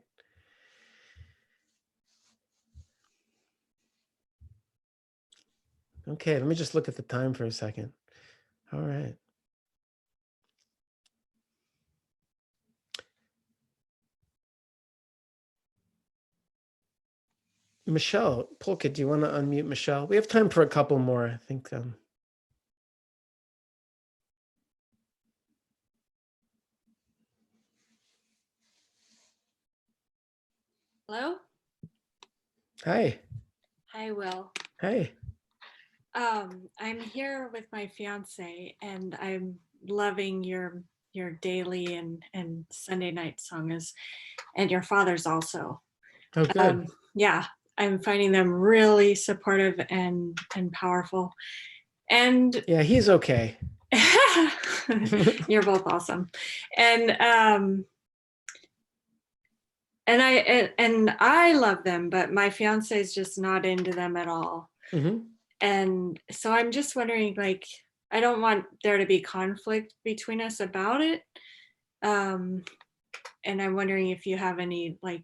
Okay, let me just look at the time for a second. All right. Michelle Polka, do you want to unmute Michelle? We have time for a couple more, I think. Hello? Hi. Hi, Will. Hey. I'm here with my fiance and I'm loving your daily and Sunday night songs, and your father's also. Oh, good. Yeah, I'm finding them really supportive and powerful. And yeah, he's okay. You're both awesome. And I love them, but my fiance is just not into them at all. Mm-hmm. And so I'm just wondering, like, I don't want there to be conflict between us about it. And I'm wondering if you have any like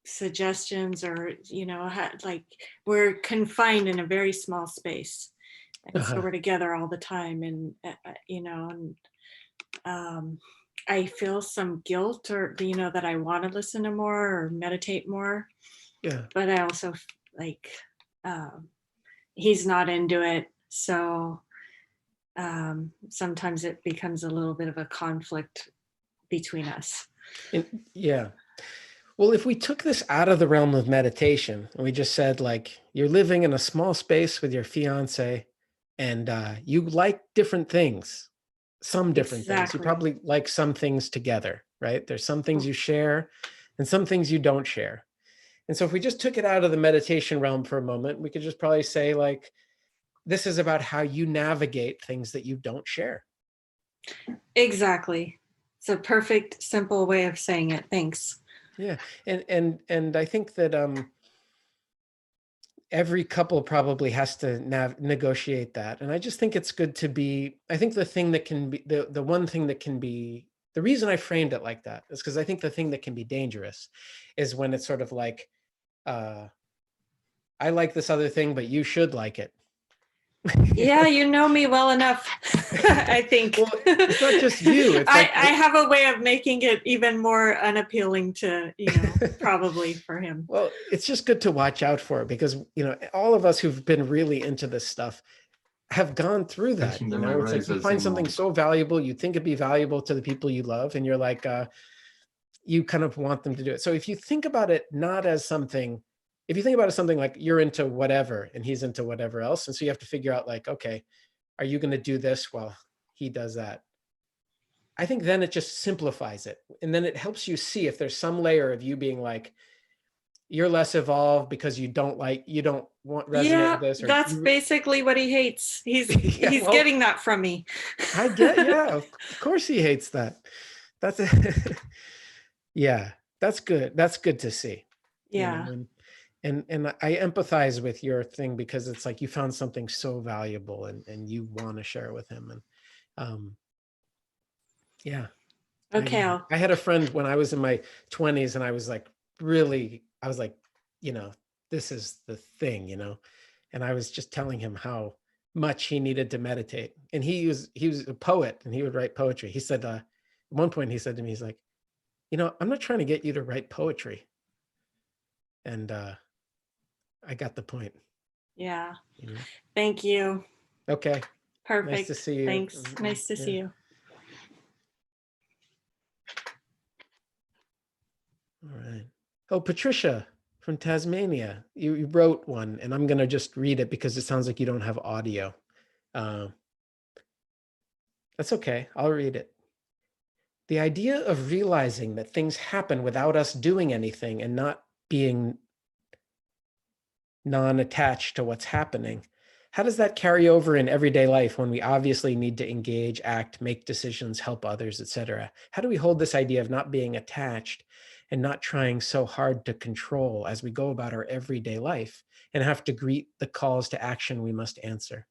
suggestions, or, like, we're confined in a very small space. And so we're together all the time, and, I feel some guilt, or, that I want to listen to more or meditate more. Yeah. But I also like, he's not into it. So sometimes it becomes a little bit of a conflict between us. Yeah. Well, if we took this out of the realm of meditation and we just said, like, you're living in a small space with your fiance and you like different things, some different things. You probably like some things together, right? There's some things you share and some things you don't share. And so if we just took it out of the meditation realm for a moment, we could just probably say, like, this is about how you navigate things that you don't share. Exactly. It's a perfect, simple way of saying it. Thanks. Yeah. And I think that every couple probably has to negotiate that. And I just think it's good to be, I think the thing that can be, the one thing that can be, the reason I framed it like that is because I think the thing that can be dangerous is when it's sort of like, I like this other thing, but you should like it. Yeah, you know me well enough, I think. Well, it's not just you. It's like, I have a way of making it even more unappealing to, probably for him. Well, it's just good to watch out for it because, all of us who've been really into this stuff have gone through that. It's like you find something so valuable, you think it'd be valuable to the people you love, and you're like, you kind of want them to do it. So if you think about it not as something, if you think about it something like you're into whatever and he's into whatever else, and so you have to figure out, like, okay, are you going to do this while he does that? I think then it just simplifies it. And then it helps you see if there's some layer of you being like, you're less evolved because you don't want resonate with this. Or that's basically what he hates. He's getting that from me. I get, of course he hates that. That's yeah, that's good. That's good to see. Yeah. And I empathize with your thing because it's like you found something so valuable and you want to share it with him. And Yeah. Okay. I had a friend when I was in my 20s and I was like, this is the thing, and I was just telling him how much he needed to meditate. And he was a poet and he would write poetry. He said, at one point he said to me, he's like, I'm not trying to get you to write poetry. And I got the point. Yeah. Thank you. Okay. Perfect. Nice to see you. Thanks. Nice to see you. All right. Oh, Patricia from Tasmania, you wrote one, and I'm going to just read it because it sounds like you don't have audio. That's okay. I'll read it. The idea of realizing that things happen without us doing anything and not being non-attached to what's happening, how does that carry over in everyday life when we obviously need to engage, act, make decisions, help others, etc.? How do we hold this idea of not being attached and not trying so hard to control as we go about our everyday life and have to greet the calls to action we must answer?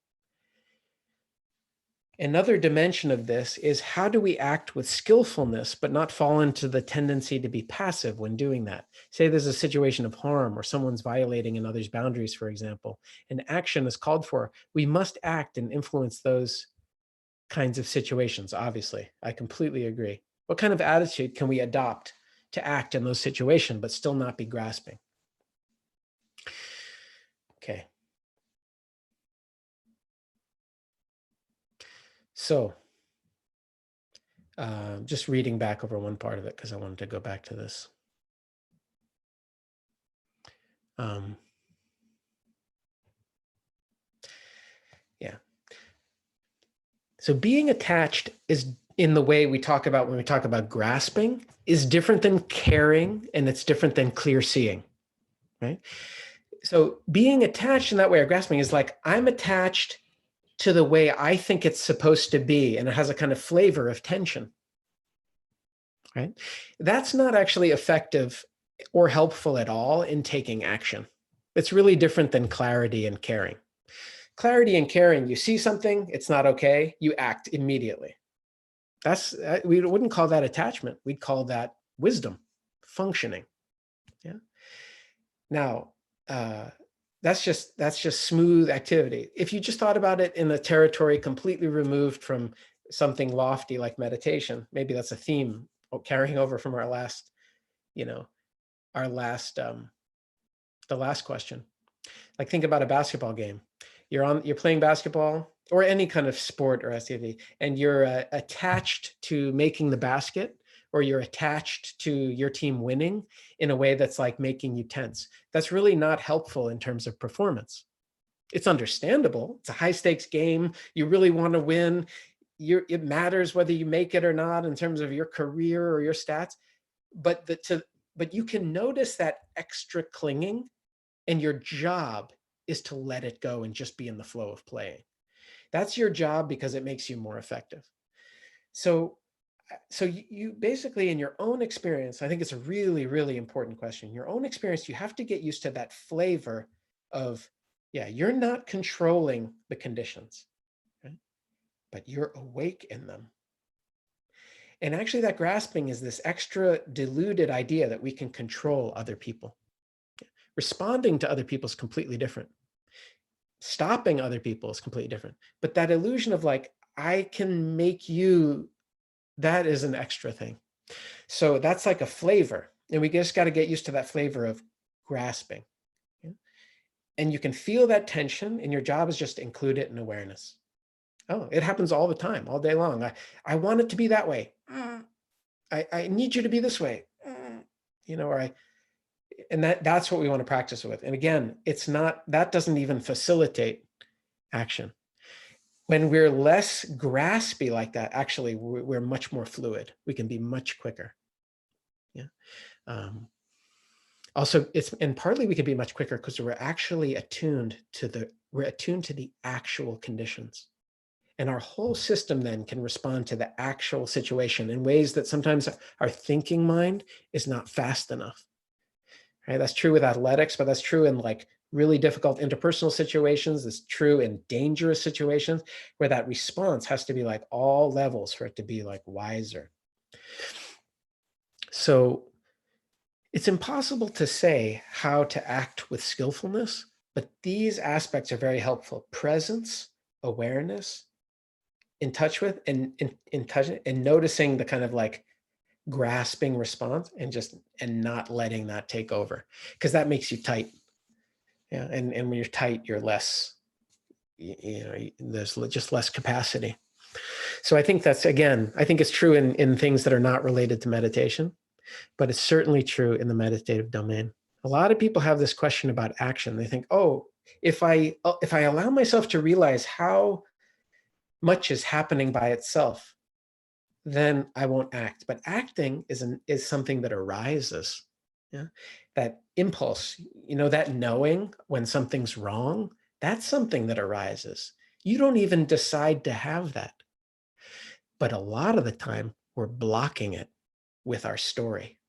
Another dimension of this is, how do we act with skillfulness but not fall into the tendency to be passive when doing that? Say there's a situation of harm or someone's violating another's boundaries, for example, and action is called for. We must act and influence those kinds of situations, obviously. I completely agree. What kind of attitude can we adopt to act in those situations but still not be grasping? Okay. So just reading back over one part of it because I wanted to go back to this. Yeah. So being attached is, in the way we talk about when we talk about grasping, is different than caring, and it's different than clear seeing, right? So being attached in that way, or grasping, is like, I'm attached to the way I think it's supposed to be, and it has a kind of flavor of tension, right? That's not actually effective or helpful at all in taking action. It's really different than clarity and caring. Clarity and caring, you see something, it's not okay, you act immediately. We wouldn't call that attachment. We'd call that wisdom, functioning. Yeah. Now, that's just smooth activity. If you just thought about it in a territory completely removed from something lofty like meditation, maybe that's a theme carrying over from our last, the last question. Like, think about a basketball game. You're playing basketball or any kind of sport or activity, and you're attached to making the basket, or you're attached to your team winning in a way that's like making you tense. That's really not helpful in terms of performance. It's understandable. It's a high stakes game. You really want to win. It matters whether you make it or not in terms of your career or your stats. But you can notice that extra clinging, and your job is to let it go and just be in the flow of playing. That's your job because it makes you more effective. So you basically, in your own experience, I think it's a really, really important question. Your own experience, you have to get used to that flavor of, you're not controlling the conditions, right? But you're awake in them. And actually that grasping is this extra diluted idea that we can control other people. Responding to other people is completely different. Stopping other people is completely different. But that illusion of like, I can make you, that is an extra thing. So that's like a flavor. And we just got to get used to that flavor of grasping. Yeah? And you can feel that tension, and your job is just to include it in awareness. Oh, it happens all the time, all day long. I want it to be that way. I need you to be this way. And that's what we want to practice with. And again, that doesn't even facilitate action. When we're less graspy like that, actually, we're much more fluid. We can be much quicker. Yeah. Also, and partly we can be much quicker because we're actually attuned to the actual conditions. And our whole system then can respond to the actual situation in ways that sometimes our thinking mind is not fast enough. Right? That's true with athletics, but that's true in like really difficult interpersonal situations, it's true in dangerous situations where that response has to be like all levels for it to be like wiser. So it's impossible to say how to act with skillfulness, but these aspects are very helpful. Presence, awareness, in touch with, and in touch, and noticing the kind of like grasping response and not letting that take over, because that makes you tight. Yeah, and when you're tight, you're less, there's just less capacity. So I think that's, again, I think it's true in things that are not related to meditation, but it's certainly true in the meditative domain. A lot of people have this question about action. They think, oh, if I allow myself to realize how much is happening by itself, then I won't act. But acting is something that arises. Yeah, that impulse, that knowing when something's wrong, that's something that arises. You don't even decide to have that. But a lot of the time, we're blocking it with our story.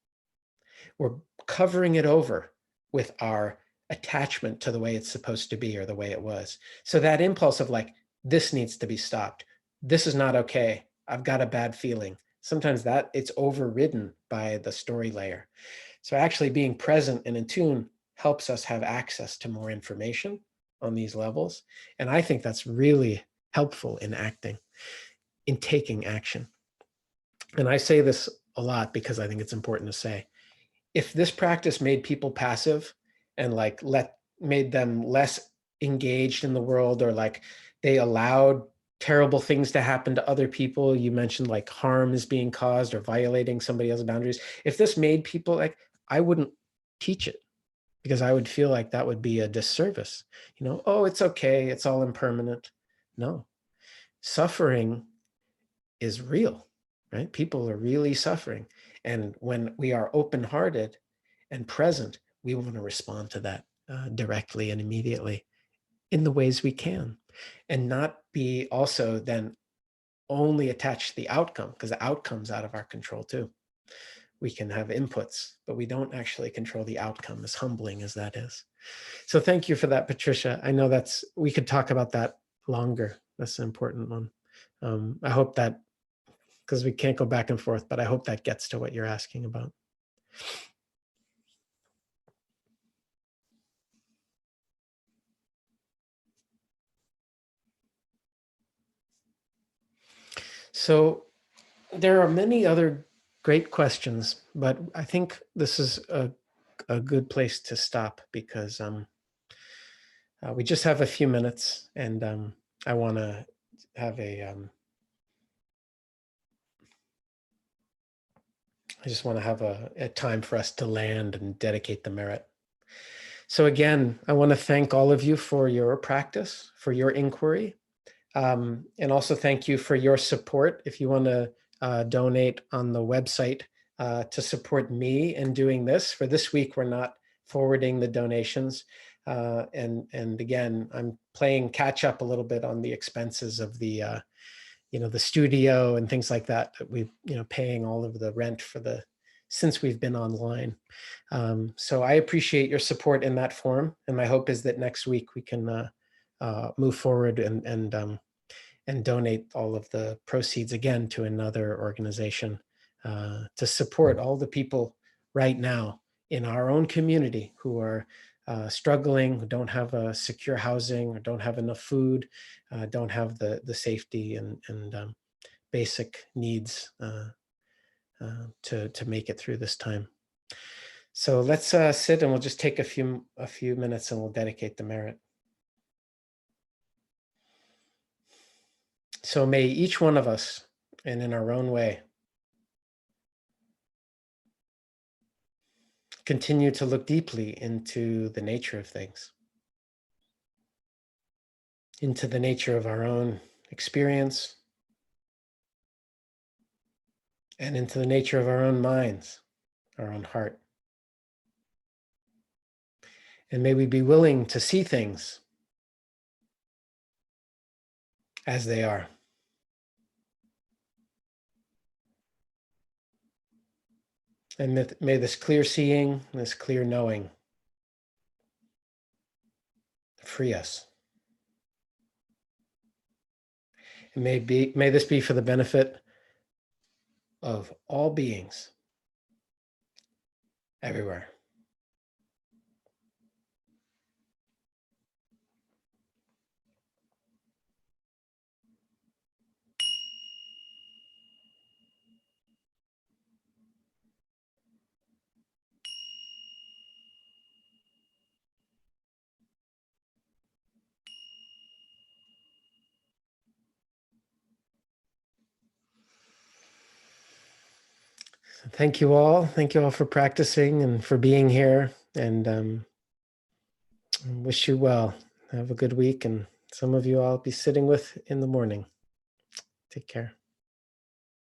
We're covering it over with our attachment to the way it's supposed to be or the way it was. So that impulse of like, this needs to be stopped. This is not okay. I've got a bad feeling. Sometimes that it's overridden by the story layer. So actually being present and in tune helps us have access to more information on these levels. And I think that's really helpful in acting, in taking action. And I say this a lot because I think it's important to say, if this practice made people passive and like made them less engaged in the world, or like they allowed terrible things to happen to other people, you mentioned like harm is being caused or violating somebody else's boundaries. If this made people like, I wouldn't teach it, because I would feel like that would be a disservice. Oh, it's okay, it's all impermanent. No, suffering is real, right? People are really suffering. And when we are open-hearted and present, we want to respond to that directly and immediately in the ways we can, and not be also then only attached to the outcome, because the outcome's out of our control too. We can have inputs, but we don't actually control the outcome, as humbling as that is. So thank you for that, Patricia. I know we could talk about that longer. That's an important one. I hope that, because we can't go back and forth, but I hope that gets to what you're asking about. So there are many other great questions, but I think this is a good place to stop, because we just have a few minutes, and I want to have I just want to have a time for us to land and dedicate the merit. So again, I want to thank all of you for your practice, for your inquiry, and also thank you for your support. If you want to donate on the website to support me in doing this. For this week, we're not forwarding the donations. And again, I'm playing catch up a little bit on the expenses of the the studio and things like that. We've paying all of the rent for since we've been online. So I appreciate your support in that form, and my hope is that next week we can move forward and donate all of the proceeds again to another organization to support all the people right now in our own community who are struggling, who don't have a secure housing, or don't have enough food, don't have the safety and basic needs to make it through this time. So let's sit, and we'll just take a few minutes, and we'll dedicate the merit. So may each one of us, and in our own way, continue to look deeply into the nature of things, into the nature of our own experience, and into the nature of our own minds, our own heart. And may we be willing to see things as they are. And may this clear seeing, this clear knowing free us. And may this be for the benefit of all beings everywhere. Thank you all. Thank you all for practicing and for being here. And wish you well. Have a good week. And some of you I'll be sitting with in the morning. Take care.